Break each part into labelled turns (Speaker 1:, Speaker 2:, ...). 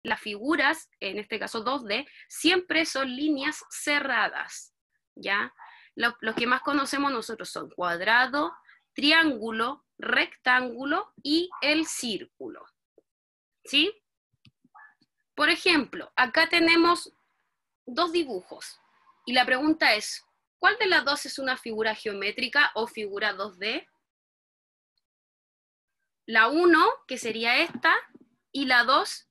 Speaker 1: las figuras, en este caso 2D, siempre son líneas cerradas, ¿ya? Los que más conocemos nosotros son cuadrado, triángulo, rectángulo y el círculo, ¿sí? Por ejemplo, acá tenemos dos dibujos, y la pregunta es, ¿cuál de las dos es una figura geométrica o figura 2D? La 1, que sería esta, y la 2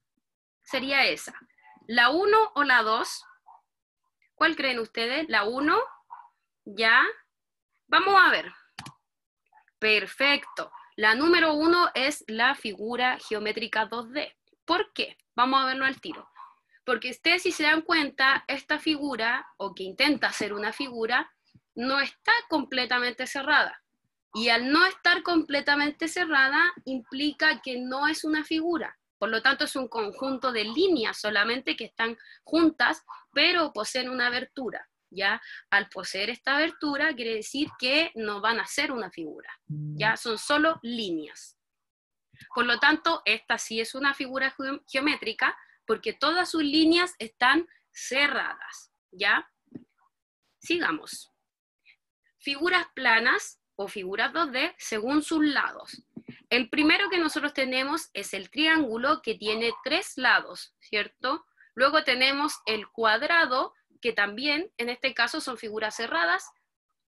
Speaker 1: sería esa. ¿La 1 o la 2? ¿Cuál creen ustedes? ¿La 1? ¿Ya? Vamos a ver. Perfecto. La número 1 es la figura geométrica 2D. ¿Por qué? Vamos a verlo al tiro. Porque ustedes, si se dan cuenta, esta figura, o que intenta ser una figura, no está completamente cerrada. Y al no estar completamente cerrada, implica que no es una figura. Por lo tanto, es un conjunto de líneas solamente que están juntas, pero poseen una abertura, ¿ya? Al poseer esta abertura, quiere decir que no van a ser una figura, ¿ya? Son solo líneas. Por lo tanto, esta sí es una figura geométrica, porque todas sus líneas están cerradas, ¿ya? Sigamos. Figuras planas o figuras 2D según sus lados. El primero que nosotros tenemos es el triángulo, que tiene 3 lados, ¿cierto? Luego tenemos el cuadrado, que también, en este caso, son figuras cerradas,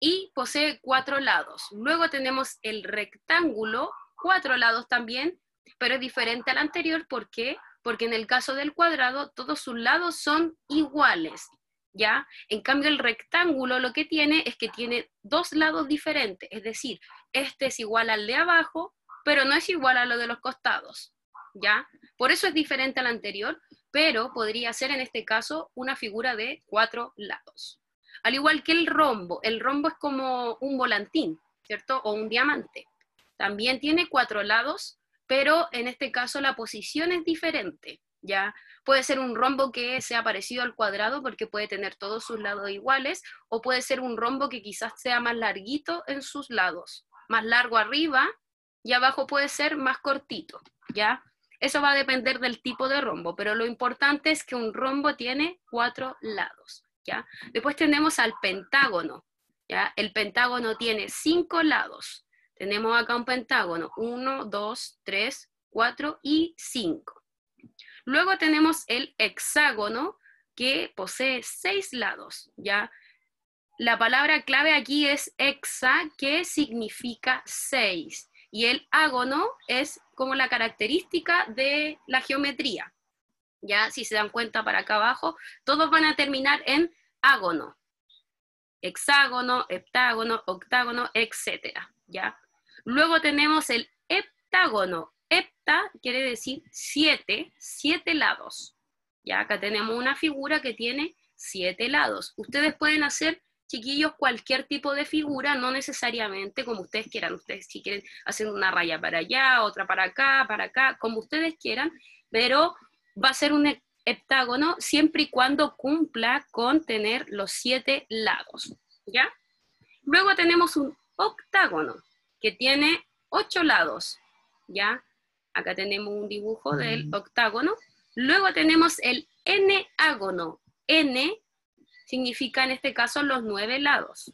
Speaker 1: y posee 4 lados. Luego tenemos el rectángulo, 4 lados también, pero es diferente al anterior. ¿Por qué? Porque en el caso del cuadrado, todos sus lados son iguales, ¿ya? En cambio, el rectángulo lo que tiene es que tiene 2 lados diferentes, es decir, este es igual al de abajo, pero no es igual a lo de los costados, ¿ya? Por eso es diferente al anterior, pero podría ser en este caso una figura de 4 lados. Al igual que el rombo es como un volantín, ¿cierto? O un diamante. También tiene 4 lados, pero en este caso la posición es diferente, ¿ya? Puede ser un rombo que sea parecido al cuadrado porque puede tener todos sus lados iguales, o puede ser un rombo que quizás sea más larguito en sus lados, más largo arriba, y abajo puede ser más cortito, ¿ya? Eso va a depender del tipo de rombo, pero lo importante es que un rombo tiene 4 lados, ¿ya? Después tenemos al pentágono, ¿ya? El pentágono tiene 5 lados. Tenemos acá un pentágono, 1, 2, 3, 4 y 5. Luego tenemos el hexágono, que posee 6 lados, ¿ya? La palabra clave aquí es hexa, que significa 6. Y el ágono es como la característica de la geometría. Ya, si se dan cuenta para acá abajo, todos van a terminar en ágono. Hexágono, heptágono, octágono, etc. ¿Ya? Luego tenemos el heptágono. Hepta quiere decir 7, 7 lados. Ya, acá tenemos una figura que tiene 7 lados. Ustedes pueden hacer, chiquillos, cualquier tipo de figura, no necesariamente como ustedes quieran. Ustedes si quieren hacer una raya para allá, otra para acá, como ustedes quieran, pero va a ser un heptágono siempre y cuando cumpla con tener los 7 lados, ¿ya? Luego tenemos un octágono, que tiene 8 lados, ¿ya? Acá tenemos un dibujo del octágono. Luego tenemos el enágono. N significa en este caso los 9 lados,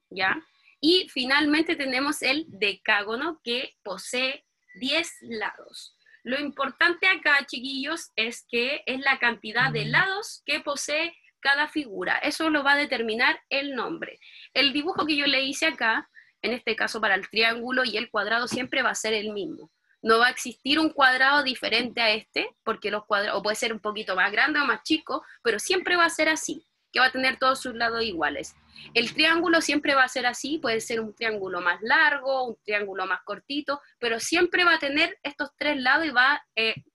Speaker 1: ¿ya? Y finalmente tenemos el decágono, que posee 10 lados. Lo importante acá, chiquillos, es que es la cantidad de lados que posee cada figura. Eso lo va a determinar el nombre. El dibujo que yo le hice acá, en este caso para el triángulo y el cuadrado, siempre va a ser el mismo. No va a existir un cuadrado diferente a este, porque los cuadrados, o puede ser un poquito más grande o más chico, pero siempre va a ser así, que va a tener todos sus lados iguales. El triángulo siempre va a ser así, puede ser un triángulo más largo, un triángulo más cortito, pero siempre va a tener estos 3 lados y va a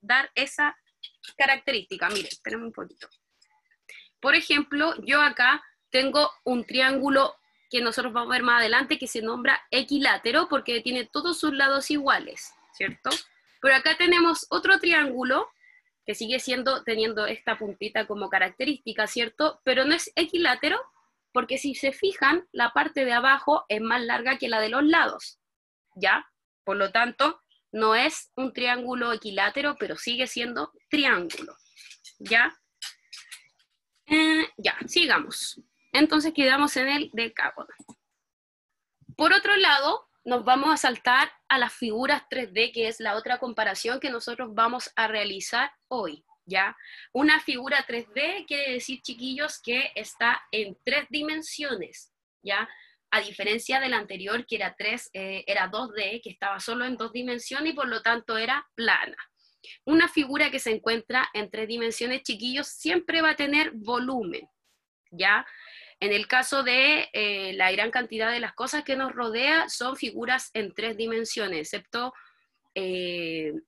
Speaker 1: dar esa característica. Miren, tenemos un poquito. Por ejemplo, yo acá tengo un triángulo que nosotros vamos a ver más adelante, que se nombra equilátero, porque tiene todos sus lados iguales, ¿cierto? Pero acá tenemos otro triángulo que sigue teniendo esta puntita como característica, ¿cierto? Pero no es equilátero, porque si se fijan, la parte de abajo es más larga que la de los lados, ¿ya? Por lo tanto, no es un triángulo equilátero, pero sigue siendo triángulo, ¿ya? Ya, sigamos. Entonces quedamos en el decágono. Por otro lado, nos vamos a saltar a las figuras 3D, que es la otra comparación que nosotros vamos a realizar hoy, ¿ya? Una figura 3D quiere decir, chiquillos, que está en 3 dimensiones, ¿ya? A diferencia de la anterior, que era 2D, que estaba solo en 2 dimensiones y por lo tanto era plana. Una figura que se encuentra en 3 dimensiones, chiquillos, siempre va a tener volumen, ¿ya? En el caso de la gran cantidad de las cosas que nos rodea, son figuras en 3 dimensiones, excepto, en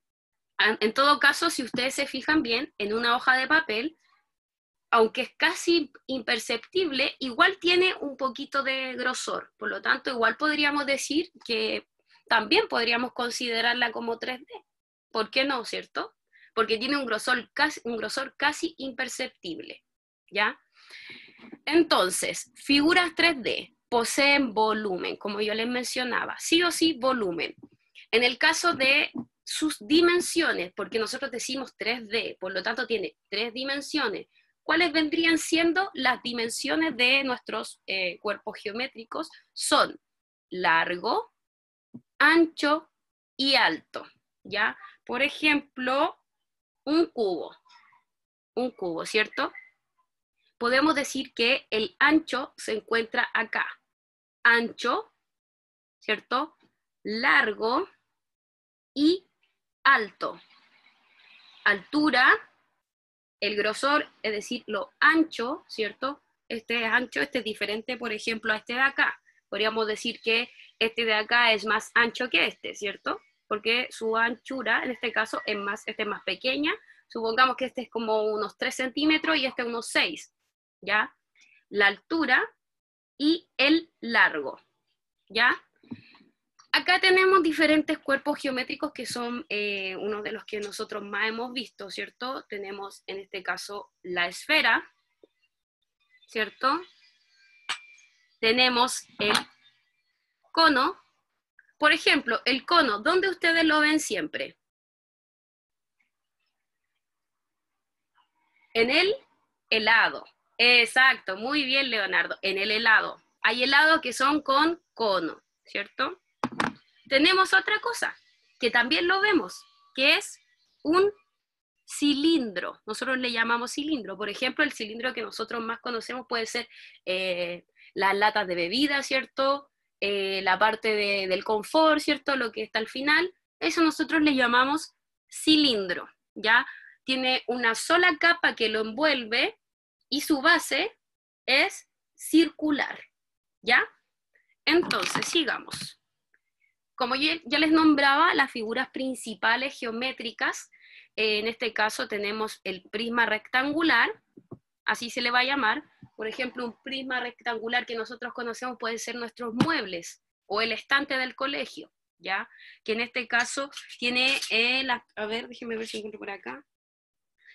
Speaker 1: todo caso, si ustedes se fijan bien, en una hoja de papel, aunque es casi imperceptible, igual tiene un poquito de grosor. Por lo tanto, igual podríamos decir que también podríamos considerarla como 3D. ¿Por qué no, cierto? Porque tiene un grosor casi imperceptible, ¿ya? Entonces, figuras 3D poseen volumen, como yo les mencionaba, sí o sí volumen. En el caso de sus dimensiones, porque nosotros decimos 3D, por lo tanto tiene 3 dimensiones, ¿cuáles vendrían siendo las dimensiones de nuestros cuerpos geométricos? Son largo, ancho y alto, ¿ya? Por ejemplo, un cubo, ¿cierto? Podemos decir que el ancho se encuentra acá. Ancho, ¿cierto? Largo y alto. Altura, el grosor, es decir, lo ancho, ¿cierto? Este es ancho, este es diferente, por ejemplo, a este de acá. Podríamos decir que este de acá es más ancho que este, ¿cierto? Porque su anchura, en este caso, este es más pequeña. Supongamos que este es como unos 3 centímetros y este unos 6, ¿ya? La altura y el largo, ¿ya? Acá tenemos diferentes cuerpos geométricos que son uno de los que nosotros más hemos visto, ¿cierto? Tenemos en este caso la esfera, ¿cierto? Tenemos el cono. Por ejemplo, el cono, ¿dónde ustedes lo ven siempre? En el helado. Exacto, muy bien, Leonardo, en el helado. Hay helados que son con cono, ¿cierto? Tenemos otra cosa, que también lo vemos, que es un cilindro. Nosotros le llamamos cilindro. Por ejemplo, el cilindro que nosotros más conocemos puede ser las latas de bebida, ¿cierto? La parte del confort, ¿cierto? Lo que está al final. Eso nosotros le llamamos cilindro, ¿ya? Tiene una sola capa que lo envuelve y su base es circular, ¿ya? Entonces, sigamos. Como ya les nombraba, las figuras principales geométricas, en este caso tenemos el prisma rectangular, así se le va a llamar. Por ejemplo, un prisma rectangular que nosotros conocemos puede ser nuestros muebles o el estante del colegio, ¿ya? Que en este caso tiene, a ver, déjenme ver si encuentro por acá,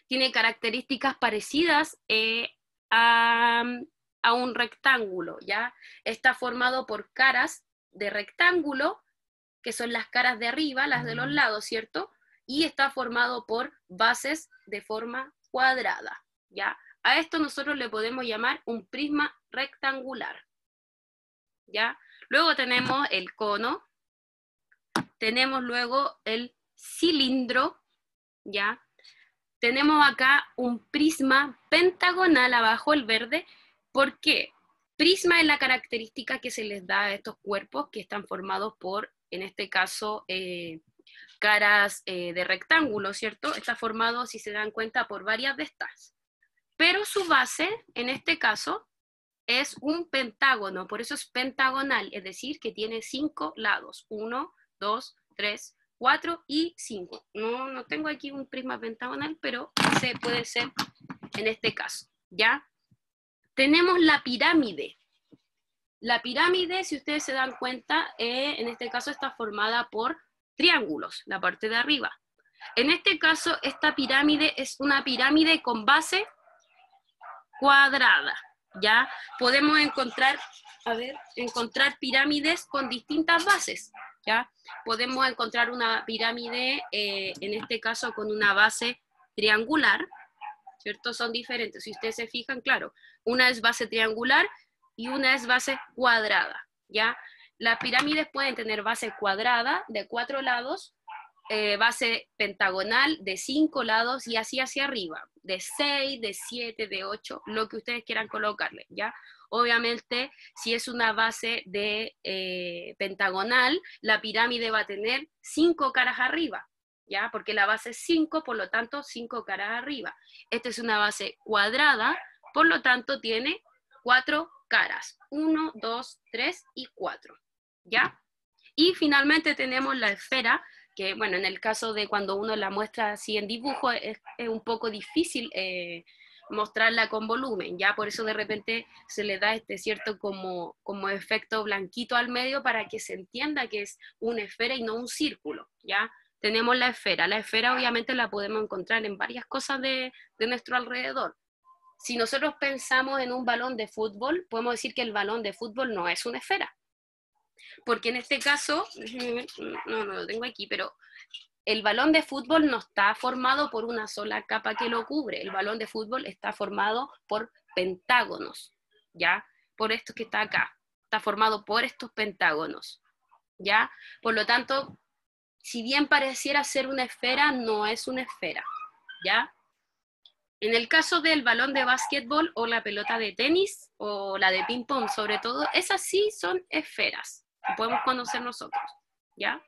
Speaker 1: tiene características parecidas a un rectángulo, ¿ya? Está formado por caras de rectángulo, que son las caras de arriba, las de los lados, ¿cierto? Y está formado por bases de forma cuadrada, ¿ya? A esto nosotros le podemos llamar un prisma rectangular, ¿ya? Luego tenemos el cono, tenemos luego el cilindro, ¿ya? Tenemos acá un prisma pentagonal abajo, el verde. ¿Por qué? Prisma es la característica que se les da a estos cuerpos que están formados por, en este caso, caras de rectángulo, ¿cierto? Está formado, si se dan cuenta, por varias de estas. Pero su base, en este caso, es un pentágono, por eso es pentagonal, es decir, que tiene 5 lados. 1, 2, 3, 4 y 5. No tengo aquí un prisma pentagonal, pero ese puede ser en este caso, ¿ya? Tenemos la pirámide. La pirámide, si ustedes se dan cuenta, en este caso está formada por triángulos, la parte de arriba. En este caso, esta pirámide es una pirámide con base cuadrada, ¿ya? Podemos encontrar pirámides con distintas bases, ¿ya? Podemos encontrar una pirámide, en este caso, con una base triangular, ¿cierto? Son diferentes. Si ustedes se fijan, claro, una es base triangular y una es base cuadrada, ¿ya? Las pirámides pueden tener base cuadrada de 4 lados, base pentagonal de 5 lados y así hacia arriba, de 6, de 7, de 8, lo que ustedes quieran colocarle, ¿ya? Obviamente, si es una base de pentagonal, la pirámide va a tener 5 caras arriba, ¿ya? Porque la base es 5, por lo tanto, 5 caras arriba. Esta es una base cuadrada, por lo tanto, tiene 4 caras. 1, 2, 3 y 4, ¿ya? Y finalmente tenemos la esfera, que bueno, en el caso de cuando uno la muestra así en dibujo, es un poco difícil mostrarla con volumen, ya por eso de repente se le da este cierto como efecto blanquito al medio para que se entienda que es una esfera y no un círculo, ya. Tenemos la esfera obviamente la podemos encontrar en varias cosas de nuestro alrededor. Si nosotros pensamos en un balón de fútbol, podemos decir que el balón de fútbol no es una esfera, porque en este caso, no lo tengo aquí, pero el balón de fútbol no está formado por una sola capa que lo cubre, el balón de fútbol está formado por pentágonos, ¿ya? Por esto que está acá, está formado por estos pentágonos, ¿ya? Por lo tanto, si bien pareciera ser una esfera, no es una esfera, ¿ya? En el caso del balón de básquetbol o la pelota de tenis o la de ping pong sobre todo, esas sí son esferas, que podemos conocer nosotros, ¿ya?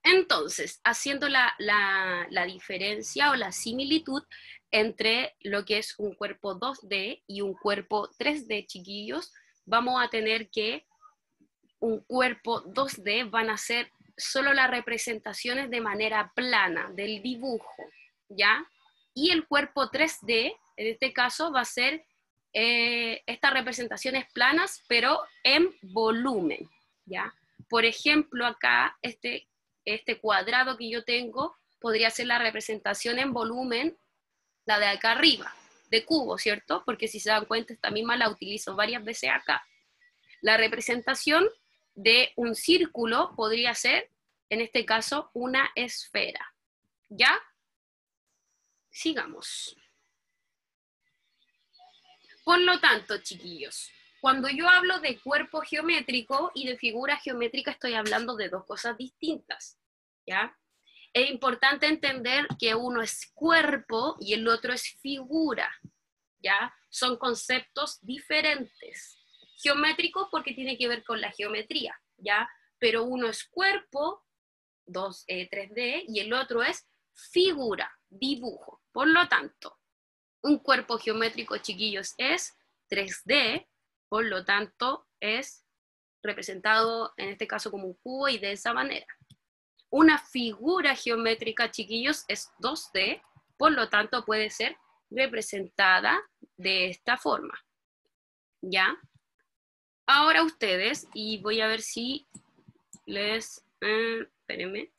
Speaker 1: Entonces, haciendo la diferencia o la similitud entre lo que es un cuerpo 2D y un cuerpo 3D, chiquillos, vamos a tener que un cuerpo 2D van a ser solo las representaciones de manera plana del dibujo, ¿ya? Y el cuerpo 3D, en este caso, va a ser estas representaciones planas, pero en volumen, ¿ya? Por ejemplo, acá, este cuadrado que yo tengo podría ser la representación en volumen, la de acá arriba, de cubo, ¿cierto? Porque si se dan cuenta, esta misma la utilizo varias veces acá. La representación de un círculo podría ser, en este caso, una esfera. ¿Ya? Sigamos. Por lo tanto, chiquillos, cuando yo hablo de cuerpo geométrico y de figura geométrica, estoy hablando de dos cosas distintas, ¿ya? Es importante entender que uno es cuerpo y el otro es figura, ¿ya? Son conceptos diferentes. Geométrico porque tiene que ver con la geometría, ¿ya? Pero uno es cuerpo, 3D, y el otro es figura, dibujo. Por lo tanto, un cuerpo geométrico, chiquillos, es 3D, por lo tanto, es representado en este caso como un cubo y de esa manera. Una figura geométrica, chiquillos, es 2D, por lo tanto, puede ser representada de esta forma. ¿Ya? Ahora ustedes, y voy a ver si les... espérenme.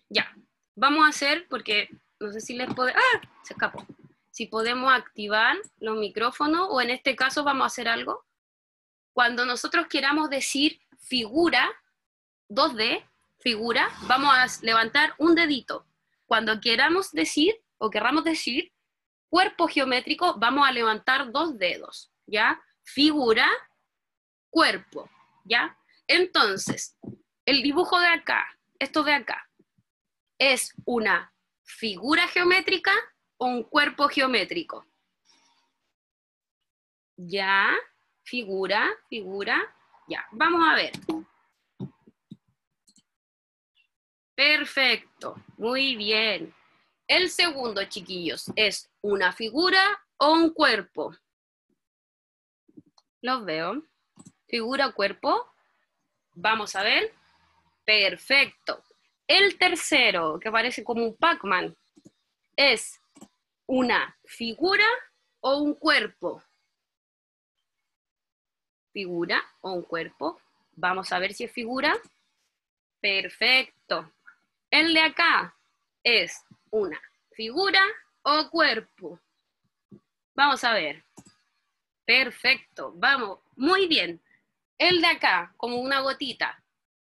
Speaker 1: Ya, vamos a hacer, porque no sé si les puede... ¡Ah! Se escapó. Si podemos activar los micrófonos, o en este caso vamos a hacer algo. Cuando nosotros queramos decir figura, 2D, figura, vamos a levantar un dedito. Cuando queramos decir, o querramos decir, cuerpo geométrico, vamos a levantar 2 dedos, ¿ya? Figura, cuerpo, ¿ya? Entonces, el dibujo de acá, esto de acá, ¿es una figura geométrica o un cuerpo geométrico? ¿Ya? Figura, ya. Vamos a ver. Perfecto, muy bien. El segundo, chiquillos, ¿es una figura o un cuerpo? Los veo. Figura o cuerpo. Vamos a ver. Perfecto. El tercero, que parece como un Pac-Man, ¿es una figura o un cuerpo? Figura o un cuerpo. Vamos a ver si es figura. Perfecto. El de acá es una figura o cuerpo. Vamos a ver. Perfecto. Vamos. Muy bien. El de acá, como una gotita,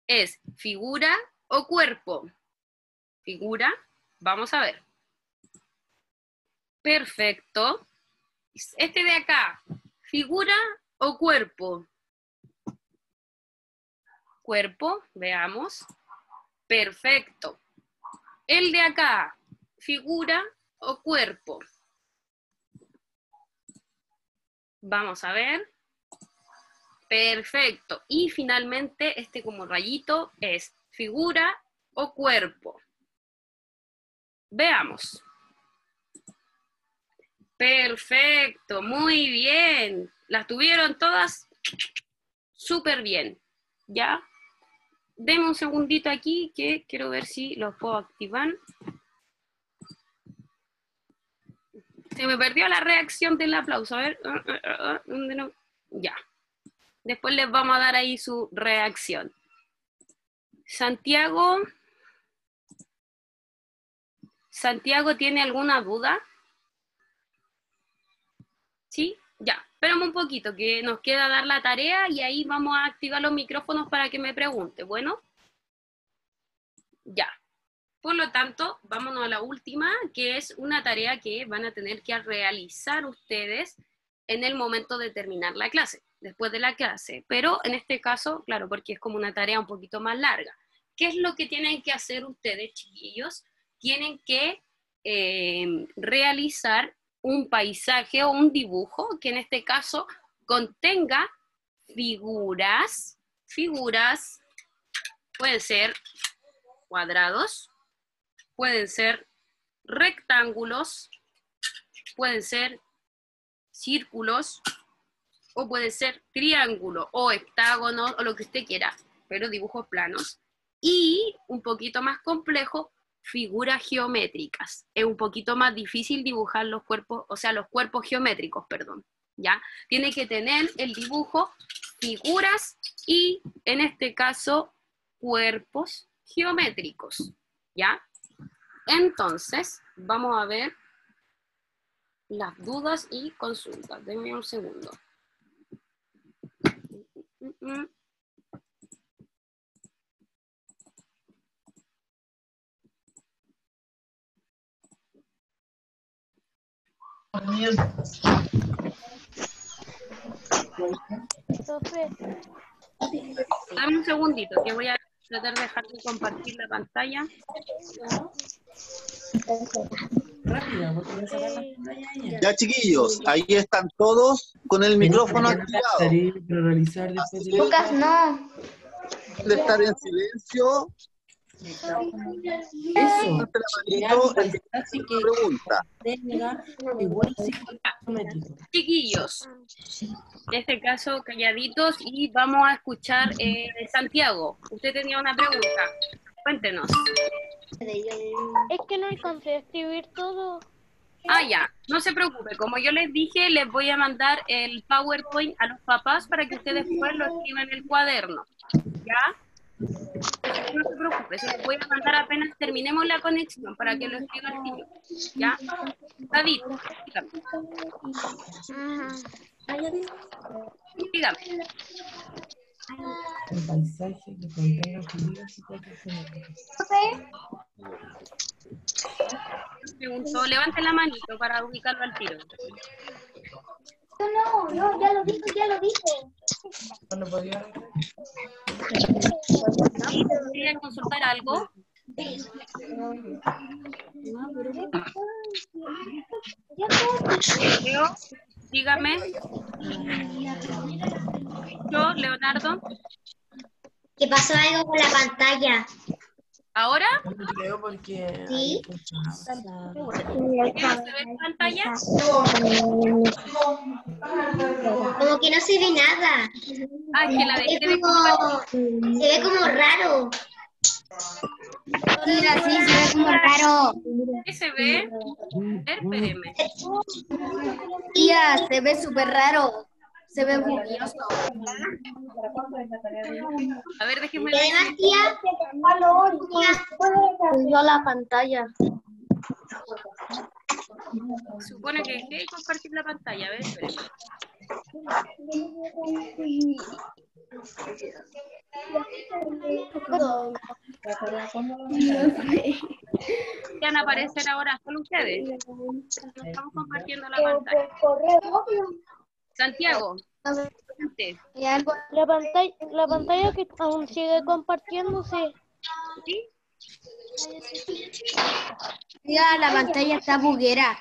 Speaker 1: ¿es figura o cuerpo? Figura. Vamos a ver. Perfecto. Este de acá, ¿figura o cuerpo? Cuerpo, veamos. Perfecto. El de acá, ¿figura o cuerpo? Vamos a ver. Perfecto. Y finalmente, este como rayito es figura o cuerpo. Veamos. Perfecto, muy bien. Las tuvieron todas súper bien. ¿Ya? Denme un segundito aquí que quiero ver si los puedo activar. Se me perdió la reacción del aplauso. A ver. ¿Dónde no? Ya. Después les vamos a dar ahí su reacción. Santiago. ¿Santiago tiene alguna duda? ¿Sí? Ya. Espérame un poquito, que nos queda dar la tarea y ahí vamos a activar los micrófonos para que me pregunte. ¿Bueno? Ya. Por lo tanto, vámonos a la última, que es una tarea que van a tener que realizar ustedes en el momento de terminar la clase, después de la clase. Pero en este caso, claro, porque es como una tarea un poquito más larga. ¿Qué es lo que tienen que hacer ustedes, chiquillos? Tienen que realizar un paisaje o un dibujo que en este caso contenga figuras, pueden ser cuadrados, pueden ser rectángulos, pueden ser círculos, o puede ser triángulo, o hectágono, o lo que usted quiera, pero dibujos planos. Y, un poquito más complejo, figuras geométricas. Es un poquito más difícil dibujar los cuerpos, o sea, los cuerpos geométricos, perdón, ¿ya? Tiene que tener el dibujo, figuras, y, en este caso, cuerpos geométricos, ¿ya? Entonces, vamos a ver las dudas y consultas. Denme un segundo. Dame un segundito, que voy a tratar de dejar de compartir la pantalla.
Speaker 2: Ya, chiquillos, ahí están todos con el micrófono activado.
Speaker 3: Lucas, no.
Speaker 2: De estar en silencio.
Speaker 4: Eso.
Speaker 2: Pregunta.
Speaker 1: Chiquillos, en este caso calladitos, y vamos a escuchar Santiago. Usted tenía una pregunta. Cuéntenos.
Speaker 3: Es que no alcancé a escribir todo.
Speaker 1: Ah, ya, no se preocupe. Como yo les dije, les voy a mandar el PowerPoint a los papás para que ustedes después lo escriban en el cuaderno. ¿Ya? No se preocupe, se los voy a mandar apenas terminemos la conexión para que lo escriba el niño. ¿Ya? David, dígame. Dígame.
Speaker 4: Un paisaje que contenga figuras y cuerpos geométricos.
Speaker 1: Preguntó, levante la manito para ubicarlo al tiro.
Speaker 3: No, ya lo dije.
Speaker 4: ¿Cuándo podría?
Speaker 1: ¿Quería consultar algo? Leo, dígame. Yo, Leonardo.
Speaker 3: ¿Qué pasó algo con la pantalla?
Speaker 1: ¿Ahora?
Speaker 4: No creo porque...
Speaker 3: ¿Sí?
Speaker 1: ¿Qué se ve en pantalla?
Speaker 3: Como que no se ve nada.
Speaker 1: Ah, es que la dejé de
Speaker 3: Se ve como raro. Mira, sí, se ve como raro.
Speaker 1: ¿Qué se ve? Espéreme.
Speaker 3: Tía, se ve súper raro. Se ve borroso.
Speaker 1: A ver, déjeme
Speaker 3: Y
Speaker 1: ver.
Speaker 3: además, tía, subió la pantalla.
Speaker 1: Supone que dejé de compartir la pantalla. A ver, espéreme. Van a aparecer ahora solo ustedes. Estamos compartiendo la pantalla. Santiago, adelante.
Speaker 3: La pantalla que aún sigue compartiéndose.
Speaker 1: ¿Sí?
Speaker 5: Ya, la pantalla está buguera.